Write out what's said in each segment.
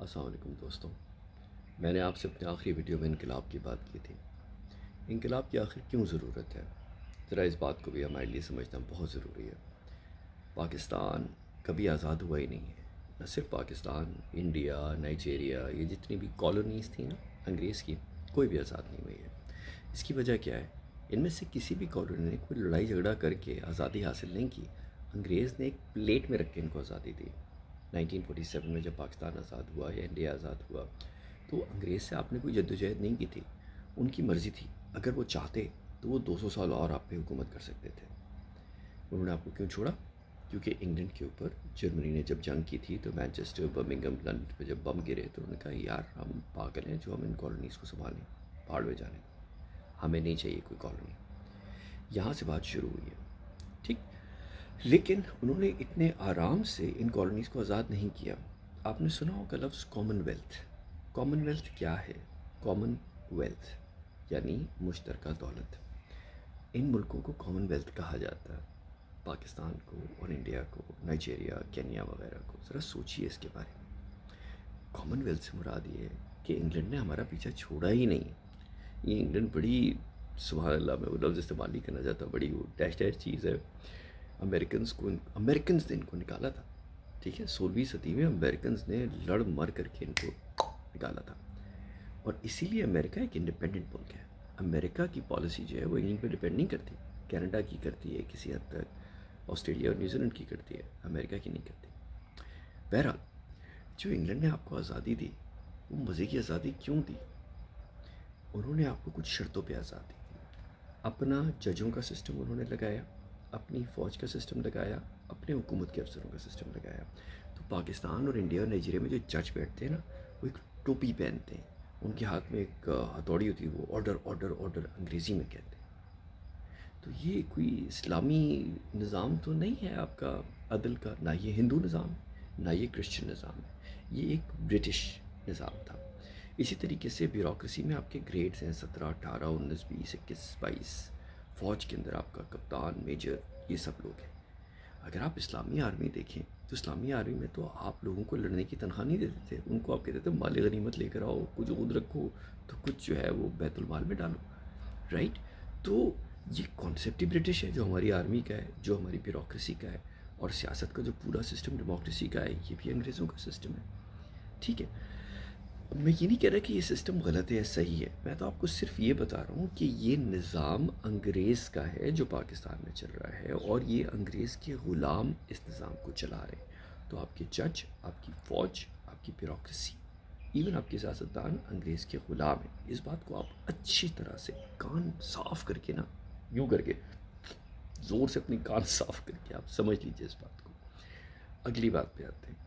السلام علیکم دوستوں، میں نے آپ سے اپنے آخری ویڈیو میں انقلاب کی بات کی تھی۔ انقلاب کی آخر کیوں ضرورت ہے؟ ذرا اس بات کو بھی ہمارے لیے سمجھنا بہت ضروری ہے۔ پاکستان کبھی آزاد ہوا ہی نہیں ہے۔ نہ صرف پاکستان، انڈیا، نائجیریا، یہ جتنی بھی کالونیز تھیں نا انگریز کی، کوئی بھی آزاد نہیں ہوئی ہے۔ اس کی وجہ کیا ہے؟ ان میں سے کسی بھی کالونی نے کوئی لڑائی جھگڑا کر کے آزادی حاصل نہیں کی۔ انگریز نے ایک پلیٹ میں رکھ کے ان کو آزادی دی۔ 1947 میں جب پاکستان آزاد ہوا یا انڈیا آزاد ہوا تو انگریز سے آپ نے کوئی جدوجہد نہیں کی تھی، ان کی مرضی تھی۔ اگر وہ چاہتے تو وہ 200 سال اور آپ پہ حکومت کر سکتے تھے۔ انہوں نے آپ کو کیوں چھوڑا؟ کیونکہ انگلینڈ کے اوپر جرمنی نے جب جنگ کی تھی تو مینچسٹر، برمنگھم، لندن پہ جب بم گرے تو انہوں نے کہا یار ہم پاگل ہیں جو ہم ان کالونیز کو سنبھالیں، پہاڑ میں جانے، ہمیں نہیں چاہیے کوئی کالونی۔ یہاں سے بات شروع ہوئی ہے، ٹھیک۔ لیکن انہوں نے اتنے آرام سے ان کالونیز کو آزاد نہیں کیا۔ آپ نے سنا ہوگا لفظ کامن ویلتھ۔ کامن ویلتھ کیا ہے؟ کامن ویلتھ یعنی مشترکہ دولت۔ ان ملکوں کو کامن ویلتھ کہا جاتا ہے، پاکستان کو اور انڈیا کو، نائجیریا، کینیا وغیرہ کو۔ ذرا سوچیے اس کے بارے میں۔ کامن ویلتھ سے مراد یہ ہے کہ انگلینڈ نے ہمارا پیچھا چھوڑا ہی نہیں۔ یہ انگلینڈ بڑی، سبحان اللہ، میں وہ لفظ استعمال نہیں کرنا چاہتا، بڑی وہ ڈیش ڈیش چیز ہے۔ امریکنز نے ان کو نکالا تھا، ٹھیک ہے۔ 16ویں صدی میں امریکنز نے لڑ مر کر کے ان کو نکالا تھا، اور اسی لیے امریکہ ایک انڈیپینڈنٹ ملک ہے۔ امریکہ کی پالیسی جو ہے وہ انگلینڈ پہ ڈپینڈ نہیں کرتی۔ کینیڈا کی کرتی ہے کسی حد تک، آسٹریلیا اور نیوزی لینڈ کی کرتی ہے، امریکہ کی نہیں کرتی۔ بہرحال جو انگلینڈ نے آپ کو آزادی دی، وہ مزے کی آزادی کیوں دی؟ انہوں نے آپ کو کچھ شرطوں پہ آزادی دی۔ اپنا ججوں کا سسٹم انہوں نے لگایا، اپنی فوج کا سسٹم لگایا، اپنے حکومت کے افسروں کا سسٹم لگایا۔ تو پاکستان اور انڈیا اور نائجیریا میں جو جج بیٹھتے ہیں نا، وہ ایک ٹوپی پہنتے ہیں، ان کے ہاتھ میں ایک ہتھوڑی ہوتی ہے، وہ آرڈر آرڈر آرڈر انگریزی میں کہتے ہیں۔ تو یہ کوئی اسلامی نظام تو نہیں ہے آپ کا عدل کا، نہ یہ ہندو نظام ہے، نہ یہ کرسچن نظام ہے، یہ ایک برٹش نظام تھا۔ اسی طریقے سے بیوروکریسی میں آپ کے گریڈز ہیں، 17، 18، 19، 20، 21، 22۔ فوج کے اندر آپ کا کپتان، میجر، یہ سب لوگ ہیں۔ اگر آپ اسلامی آرمی دیکھیں تو اسلامی آرمی میں تو آپ لوگوں کو لڑنے کی تنخواہ نہیں دیتے تھے، ان کو آپ کہتے تھے مال غنیمت لے کر آؤ، کچھ عود رکھو تو کچھ جو ہے وہ بیت المال میں ڈالو، رائٹ؟ تو یہ کانسیپٹ ہی برٹش ہے، جو ہماری آرمی کا ہے، جو ہماری بیوروکریسی کا ہے، اور سیاست کا جو پورا سسٹم ڈیموکریسی کا ہے، یہ بھی انگریزوں کا سسٹم ہے، ٹھیک ہے۔ میں یہ نہیں کہہ رہا کہ یہ سسٹم غلط ہے یا صحیح ہے، میں تو آپ کو صرف یہ بتا رہا ہوں کہ یہ نظام انگریز کا ہے جو پاکستان میں چل رہا ہے، اور یہ انگریز کے غلام اس نظام کو چلا رہے ہیں۔ تو آپ کے جج، آپ کی فوج، آپ کی بیوروکریسی، ایون آپ کے سیاستدان انگریز کے غلام ہیں۔ اس بات کو آپ اچھی طرح سے کان صاف کر کے نا، یوں کر کے زور سے اپنی کان صاف کر کے آپ سمجھ لیجئے اس بات کو۔ اگلی بات پہ آتے ہیں۔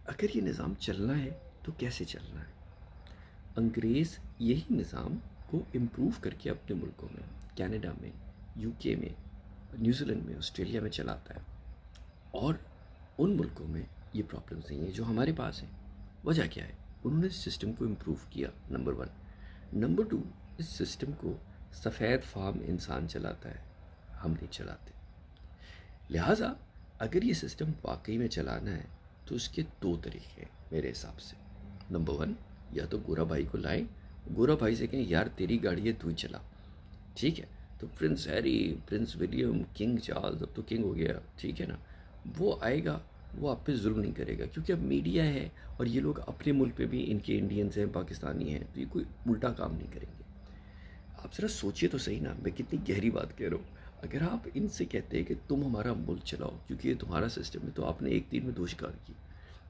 اگر یہ نظام چلنا ہے تو کیسے چلنا ہے؟ انگریز یہی نظام کو امپروو کر کے اپنے ملکوں میں، کینیڈا میں، یو کے میں، نیوزی لینڈ میں، آسٹریلیا میں چلاتا ہے، اور ان ملکوں میں یہ پرابلمز نہیں ہیں جو ہمارے پاس ہیں۔ وجہ کیا ہے؟ انہوں نے سسٹم کو امپروو کیا، نمبر 1۔ نمبر 2، اس سسٹم کو سفید فام انسان چلاتا ہے، ہم نہیں چلاتے۔ لہٰذا اگر یہ سسٹم واقعی میں چلانا ہے تو اس کے 2 طریقے ہیں میرے حساب سے۔ نمبر 1، یا تو گورا بھائی کو لائیں، گورا بھائی سے کہیں یار تیری گاڑی ہے تو ہی چلا، ٹھیک ہے؟ تو prince Harry, prince William, king Charles, اب تو کنگ ہو گیا، ٹھیک ہے نا، وہ آئے گا، وہ آپ پہ ظلم نہیں کرے گا، کیونکہ اب میڈیا ہے اور یہ لوگ اپنے ملک پہ بھی، ان کے انڈینز ہیں، پاکستانی ہیں، تو یہ کوئی الٹا کام نہیں کریں گے۔ آپ ذرا سوچئے تو صحیح نا، میں کتنی گہری بات کہہ رہا ہوں۔ اگر آپ ان سے کہتے ہیں کہ تم ہمارا ملک چلاؤ کیونکہ یہ تمہارا سسٹم ہے، تو آپ نے ایک تیر میں 2 شکار کی۔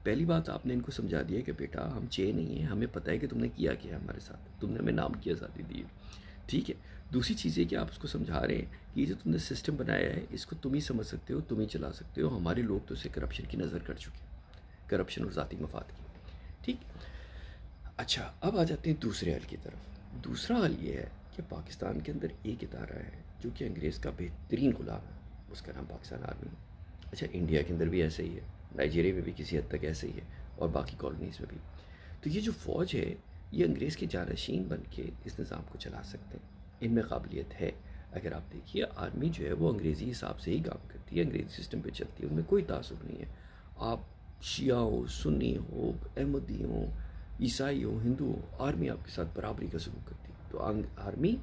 پہلی بات، آپ نے ان کو سمجھا دیا کہ بیٹا ہم چے نہیں ہیں، ہمیں پتہ ہے کہ تم نے کیا کیا ہمارے ساتھ، تم نے ہمیں نام کی آزادی دی ہے، ٹھیک ہے۔ دوسری چیز یہ کہ آپ اس کو سمجھا رہے ہیں کہ یہ جو تم نے سسٹم بنایا ہے اس کو تم ہی سمجھ سکتے ہو، تم ہی چلا سکتے ہو، ہمارے لوگ تو اسے کرپشن کی نظر کر چکے ہیں، کرپشن اور ذاتی مفاد کی، ٹھیک۔ اچھا، اب آ جاتے ہیں دوسرے حل کی طرف۔ دوسرا حل یہ ہے کہ پاکستان کے اندر ایک ادارہ ہے جو کہ انگریز کا بہترین غلام ہے، اس کا نام پاکستان آرمی ہے۔ اچھا، انڈیا کے اندر بھی ایسے ہی ہے، نائجیریا میں بھی کسی حد تک ایسے ہی ہے، اور باقی کالونیز میں بھی۔ تو یہ جو فوج ہے یہ انگریز کے جانشین بن کے اس نظام کو چلا سکتے ہیں، ان میں قابلیت ہے۔ اگر آپ دیکھیے آرمی جو ہے وہ انگریزی حساب سے ہی کام کرتی ہے، انگریزی سسٹم پہ چلتی ہے، ان میں کوئی تعصب نہیں ہے۔ آپ شیعہ ہو، سنی ہو، احمدی ہوں، عیسائی ہو، ہندو ہو، آرمی آپ کے ساتھ برابری کا سلوک کرتی ہے. تو آرمی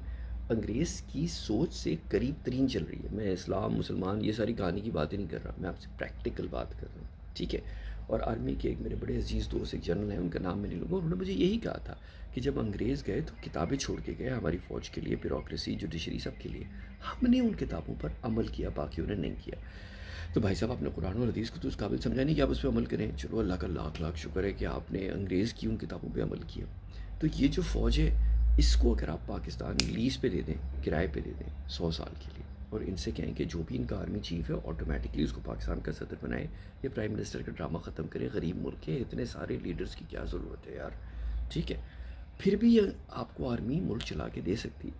انگریز کی سوچ سے قریب ترین چل رہی ہے. میں اسلام مسلمان یہ ساری کہانی کی باتیں نہیں کر رہا، میں آپ سے پریکٹیکل بات کر رہا ہوں. ٹھیک ہے. اور آرمی کے ایک میرے بڑے عزیز دوست ایک جنرل ہیں، ان کا نام میں نہیں لوں گا، انہوں نے مجھے یہی کہا تھا کہ جب انگریز گئے تو کتابیں چھوڑ کے گئے ہماری فوج کے لیے، بیوروکریسی، جوڈیشری، سب کے لیے. ہم نے ان کتابوں پر عمل کیا، باقیوں نے نہیں کیا. تو بھائی صاحب آپ نے قرآن اور حدیث کو تو اس قابل سمجھا نہیں کہ آپ اس پہ عمل کریں. چلو اللہ کا لاکھ لاکھ شکر ہے کہ آپ نے انگریز کی ان کتابوں پہ عمل کیا. تو یہ جو فوج ہے اس کو اگر آپ پاکستان لیز پہ دے دیں، کرائے پہ دے دیں 100 سال کے لیے، اور ان سے کہیں کہ جو بھی ان کا آرمی چیف ہے آٹومیٹکلی اس کو پاکستان کا صدر بنائے، یہ پرائم منسٹر کا ڈرامہ ختم کرے. غریب ملک ہے، اتنے سارے لیڈرز کی کیا ضرورت ہے یار. ٹھیک ہے. پھر بھی آپ کو آرمی ملک چلا کے دے سکتی.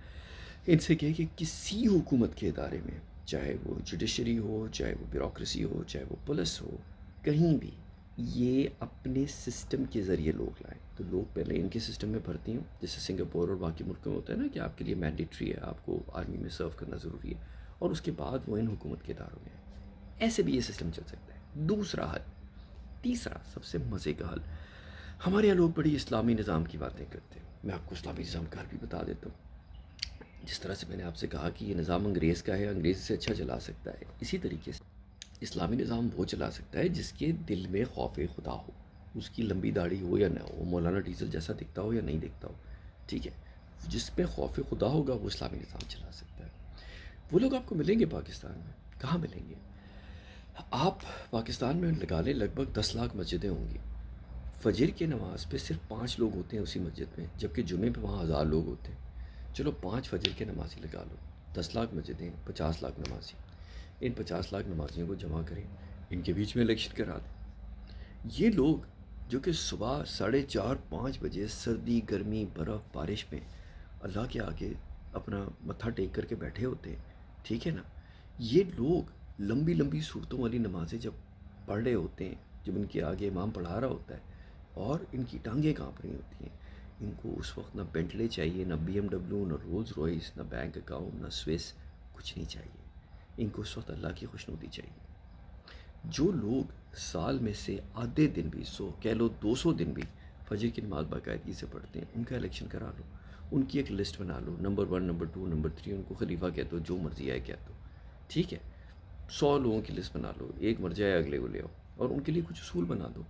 ان سے کہیں کہ کسی حکومت کے ادارے میں، چاہے وہ جوڈیشری ہو، چاہے وہ بیوروکریسی ہو، چاہے وہ پولیس ہو، کہیں بھی یہ اپنے سسٹم کے ذریعے لوگ لائیں. تو لوگ پہلے ان کے سسٹم میں بھرتی ہوں، جیسے سنگاپور اور باقی ملکوں میں ہوتا ہے نا کہ آپ کے لیے مینڈیٹری ہے، آپ کو آرمی میں سرو کرنا ضروری ہے، اور اس کے بعد وہ ان حکومت کے اداروں میں. ایسے بھی یہ سسٹم چل سکتا ہے. دوسرا حل. تیسرا سب سے مزے کا حل. ہمارے یہاں لوگ بڑی اسلامی نظام کی باتیں کرتے ہیں. میں آپ کو اسلامی نظام کا حل بھی بتا دیتا ہوں. جس طرح سے میں نے آپ سے کہا کہ یہ نظام انگریز کا ہے، انگریز سے اچھا چلا سکتا ہے، اسی طریقے سے اسلامی نظام وہ چلا سکتا ہے جس کے دل میں خوف خدا ہو. اس کی لمبی داڑھی ہو یا نہ ہو، مولانا ڈیزل جیسا دکھتا ہو یا نہیں دکھتا ہو. ٹھیک ہے. جس میں خوف خدا ہوگا وہ اسلامی نظام چلا سکتا ہے. وہ لوگ آپ کو ملیں گے پاکستان میں. کہاں ملیں گے؟ آپ پاکستان میں لگا لیں لگ بھگ 10 لاکھ مسجدیں ہوں گی. فجر کی نماز پہ صرف 5 لوگ ہوتے ہیں اسی مسجد میں، جبکہ جمعے پہ وہاں 1000 لوگ ہوتے ہیں. چلو 5 فجر کے نمازی لگا لو، 10 لاکھ مسجدیں، 50 لاکھ نمازی. ان 50 لاکھ نمازیوں کو جمع کریں، ان کے بیچ میں الیکشن کرا دیں. یہ لوگ جو کہ صبح 4:30 5 بجے سردی گرمی برف بارش میں اللہ کے آگے اپنا متھا ٹیک کر کے بیٹھے ہوتے ہیں. ٹھیک ہے نا. یہ لوگ لمبی لمبی صورتوں والی نمازیں جب پڑھ رہے ہوتے ہیں، جب ان کے آگے امام پڑھا رہا ہوتا ہے اور ان کی ٹانگیں کانپ رہی ہوتی ہیں، ان کو اس وقت نہ بینٹلے چاہیے، نہ BMW، نہ رولز روئس، نہ بینک اکاؤنٹ، نہ سوئس، کچھ نہیں چاہیے. ان کو اس وقت اللہ کی خوشنودی چاہیے. جو لوگ سال میں سے آدھے دن بھی، 100 کہہ لو 200 دن بھی فجر کی نماز باقاعدگی سے پڑھتے ہیں، ان کا الیکشن کرا لو. ان کی ایک لسٹ بنا لو، نمبر 1، نمبر 2، نمبر 3، ان کو خلیفہ کہہ دو، جو مرضی آئے کہہ دو. ٹھیک ہے. 100 لوگوں کی لسٹ بنا لو، ایک مر جائے اگلے کو لے آؤ. اور ان کے لیے کچھ اصول بنا دو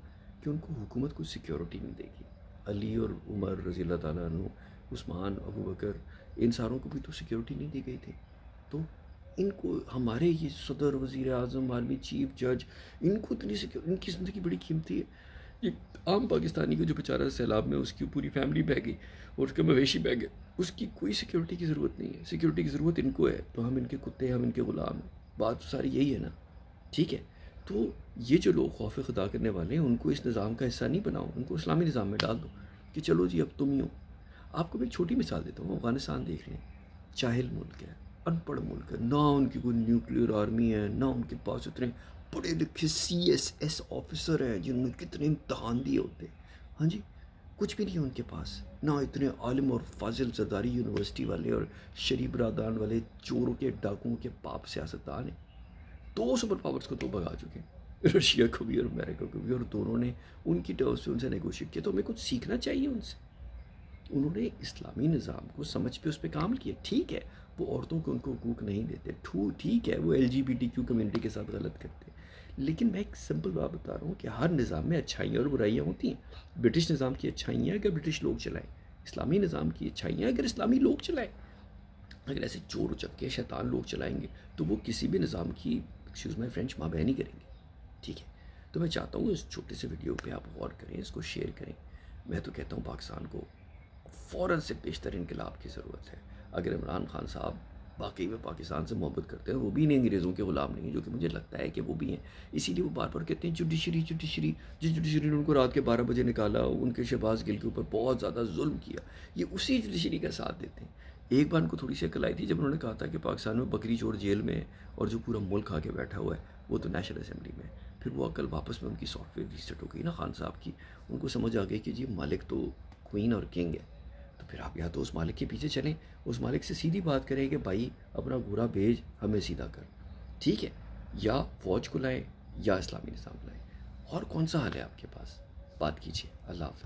کہ ان کو حکومت کو سیکیورٹی نہیں دے گی. علی اور عمر رضی اللہ تعالیٰ عنہ، عثمان، ابو بکر، ان ساروں کو بھی تو سیکیورٹی نہیں دی گئی تھی. تو ان کو ہمارے یہ صدر، وزیر اعظم، آرمی چیف، جج، ان کو اتنی ان کی زندگی بڑی قیمتی ہے. ایک عام پاکستانی کو جو بیچارہ سیلاب میں اس کی پوری فیملی بہ گئی اور اس کا مویشی بہ گئے، اس کی کوئی سیکیورٹی کی ضرورت نہیں ہے. سیکیورٹی کی ضرورت ان کو ہے. تو ہم ان کے کتے، ہم ان کے غلام ہیں. بات تو ساری یہی ہے نا. ٹھیک ہے. تو یہ جو لوگ خوف خدا کرنے والے ہیں ان کو اس نظام کا حصہ نہیں بناؤ، ان کو اسلامی نظام میں ڈال دو کہ چلو جی اب تم ہی ہو. آپ کو میں ایک چھوٹی مثال دیتا ہوں. افغانستان دیکھ لیں. جاہل ملک ہے، ان پڑھ ملک ہے، نہ ان کی کوئی نیوکلیئر آرمی ہے، نہ ان کے پاس اتنے پڑھے لکھے CSS آفیسر ہیں جنہوں نے کتنے امتحان دیے ہوتے ہیں. ہاں جی. کچھ بھی نہیں ہے ان کے پاس. نہ اتنے عالم اور فاضل زرداری یونیورسٹی والے اور شریف برادران والے چوروں کے ڈاکوؤں کے پاپ سیاستدان ہیں. 2 سپر پاورز کو تو بھگا چکے ہیں، رشیا کو بھی اور امریکہ کو بھی، اور دونوں نے ان کی ٹرمز پہ ان سے نیگوشیٹ کیا. تو ہمیں کچھ سیکھنا چاہیے ان سے. انہوں نے اسلامی نظام کو سمجھ پہ اس پہ کام کیا. ٹھیک ہے وہ عورتوں کو ان کو حقوق نہیں دیتے، ٹھیک ہے وہ LGBTQ کمیونٹی کے ساتھ غلط کرتے ہیں، لیکن میں ایک سمپل بات بتا رہا ہوں کہ ہر نظام میں اچھائیاں اور برائیاں ہوتی ہیں. برٹش نظام کی اچھائیاں اگر برٹش لوگ چلائیں، اسلامی نظام کی اچھائیاں اگر اسلامی لوگ چلائیں. اگر ایسے چور اچکے شیطان لوگ چلائیں گے تو وہ کسی بھی نظام کی، ایکسکیوز مائی فرینچ، ماں بہن ہی کریں گے. ٹھیک ہے. تو میں چاہتا ہوں اس چھوٹے سے ویڈیو پہ آپ غور کریں، اس کو شیئر کریں. میں تو کہتا ہوں پاکستان کو فوراً سے بیشتر انقلاب کی ضرورت ہے. اگر عمران خان صاحب واقعی میں پاکستان سے محبت کرتے ہیں، وہ بھی نہیں انگریزوں کے غلام نہیں ہیں، جو کہ مجھے لگتا ہے کہ وہ بھی ہیں. اسی لیے وہ بار بار کہتے ہیں جوڈیشری جوڈیشری. جس جوڈیشری نے ان کو رات کے 12 بجے نکالا، ان کے شہباز گل کے اوپر بہت زیادہ ظلم کیا، یہ اسی جوڈیشری کا ساتھ دیتے ہیں. ایک بار ان کو تھوڑی سی عقل آئی تھی جب انہوں نے کہا تھا کہ پاکستان میں بکری چور جیل میں ہے اور جو پورا ملک آ کے بیٹھا ہوا ہے وہ تو نیشنل اسمبلی میں. پھر وہ عقل واپس میں ان کی سافٹ ویئر ریسیٹ ہو گئی نا خان صاحب کی. ان کو سمجھ آ گئی کہ جی مالک تو کوئین اور کنگ ہے. تو پھر آپ یا تو اس مالک کے پیچھے چلیں، اس مالک سے سیدھی بات کریں کہ بھائی اپنا گھوڑا بھیج، ہمیں سیدھا کر. ٹھیک ہے. یا فوج کو لائیں یا اسلامی نظام لائیں. اور کون سا حل ہے آپ کے پاس؟ بات کیجیے. اللہ حافظ.